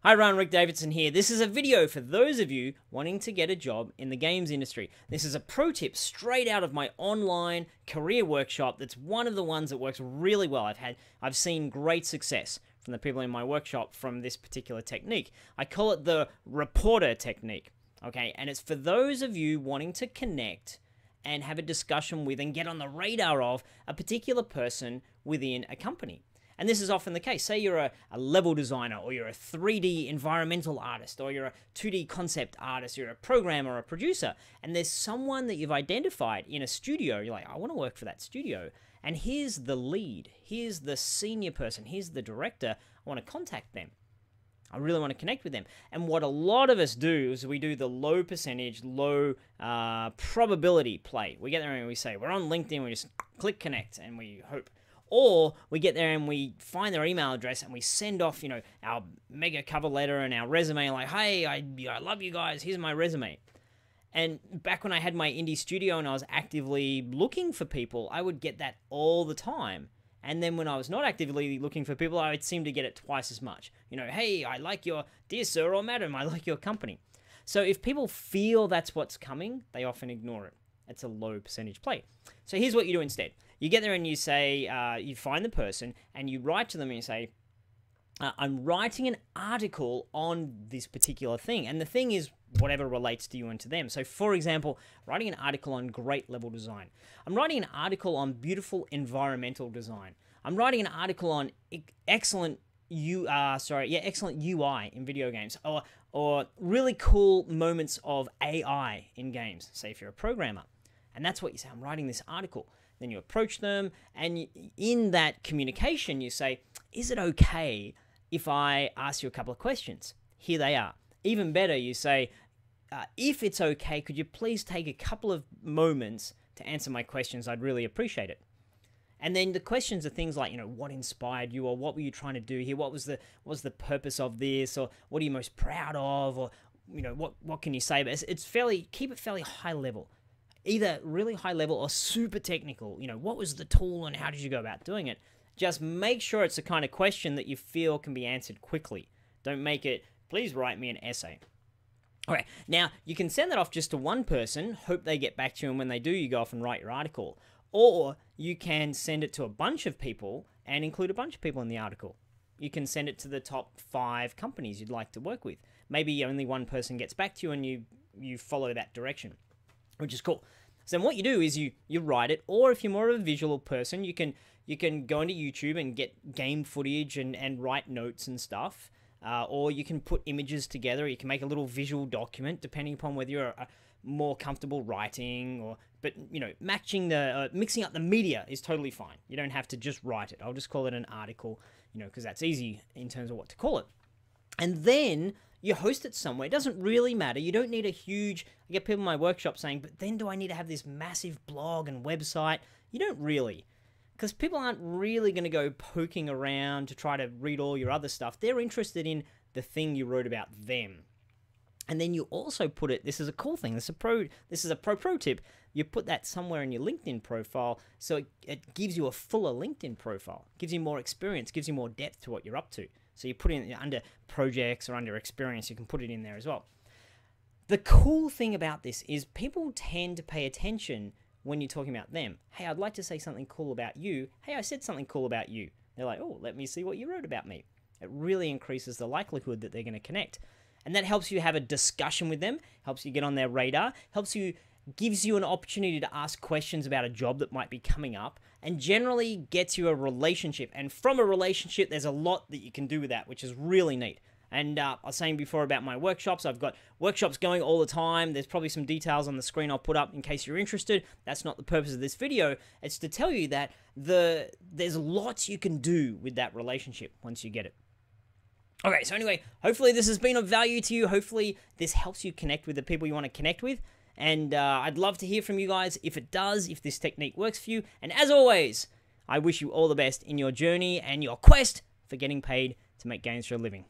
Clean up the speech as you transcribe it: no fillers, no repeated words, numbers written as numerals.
Hi everyone, Rick Davidson here. This is a video for those of you wanting to get a job in the games industry. This is a pro tip straight out of my online career workshop that's one of the ones that works really well. I've seen great success from the people in my workshop from this particular technique. I call it the reporter technique, okay? And it's for those of you wanting to connect and have a discussion with and get on the radar of a particular person within a company. And this is often the case. Say you're a level designer, or you're a 3D environmental artist, or you're a 2D concept artist, you're a programmer or a producer, and there's someone that you've identified in a studio. You're like, I want to work for that studio. And here's the lead. Here's the senior person. Here's the director. I want to contact them. I really want to connect with them. And what a lot of us do is we do the low percentage, low probability play. We get there and we say, we're on LinkedIn, we just click connect, and we hope. Or we get there and we find their email address and we send off, our mega cover letter and our resume, like, hey, I love you guys, here's my resume. And back when I had my indie studio and I was actively looking for people, I would get that all the time. And then when I was not actively looking for people, I would seem to get it twice as much. Hey, I like your, dear sir or madam, I like your company. So if people feel that's what's coming, they often ignore it. It's a low percentage play. So here's what you do instead. You get there and you say, you find the person and you write to them and you say, I'm writing an article on this particular thing. And the thing is whatever relates to you and to them. So for example, writing an article on great level design. I'm writing an article on beautiful environmental design. I'm writing an article on excellent UI in video games, or really cool moments of AI in games, say if you're a programmer. And that's what you say, I'm writing this article. Then you approach them, and in that communication, you say, is it okay if I ask you a couple of questions? Here they are. Even better, you say, if it's okay, could you please take a couple of moments to answer my questions? I'd really appreciate it. And then the questions are things like, what inspired you, or what were you trying to do here? What was the purpose of this, or what are you most proud of, or what can you say? But keep it fairly high level. Either really high level or super technical. What was the tool and how did you go about doing it? Just make sure it's the kind of question that you feel can be answered quickly. Don't make it, please write me an essay. All right, now you can send that off just to one person, hope they get back to you, and when they do, you go off and write your article. Or you can send it to a bunch of people and include a bunch of people in the article. You can send it to the top 5 companies you'd like to work with. Maybe only one person gets back to you and you follow that direction, which is cool. So then what you do is you write it, or if you're more of a visual person, you can go into YouTube and get game footage and write notes and stuff, or you can put images together. You can make a little visual document depending upon whether you're more comfortable writing, but mixing up the media is totally fine. You don't have to just write it. I'll just call it an article, because that's easy in terms of what to call it. And then you host it somewhere. It doesn't really matter. You don't need I get people in my workshop saying, but then do I need to have this massive blog and website? You don't really, because people aren't really going to go poking around to try to read all your other stuff. They're interested in the thing you wrote about them. And then you also put it, this is a cool thing, this is a pro tip, you put that somewhere in your LinkedIn profile, so it gives you a fuller LinkedIn profile, gives you more experience, gives you more depth to what you're up to. So you put it under projects or under experience, you can put it in there as well. The cool thing about this is people tend to pay attention when you're talking about them. Hey, I'd like to say something cool about you. Hey, I said something cool about you. They're like, oh, let me see what you wrote about me. It really increases the likelihood that they're going to connect. And that helps you have a discussion with them, helps you get on their radar, gives you an opportunity to ask questions about a job that might be coming up, and generally gets you a relationship. And from a relationship, there's a lot that you can do with that, which is really neat. And I was saying before about my workshops, I've got workshops going all the time. There's probably some details on the screen I'll put up in case you're interested. That's not the purpose of this video. It's to tell you that there's lots you can do with that relationship once you get it. Okay, so anyway, hopefully this has been of value to you. Hopefully this helps you connect with the people you want to connect with. And I'd love to hear from you guys if it does, if this technique works for you. And as always, I wish you all the best in your journey and your quest for getting paid to make games for a living.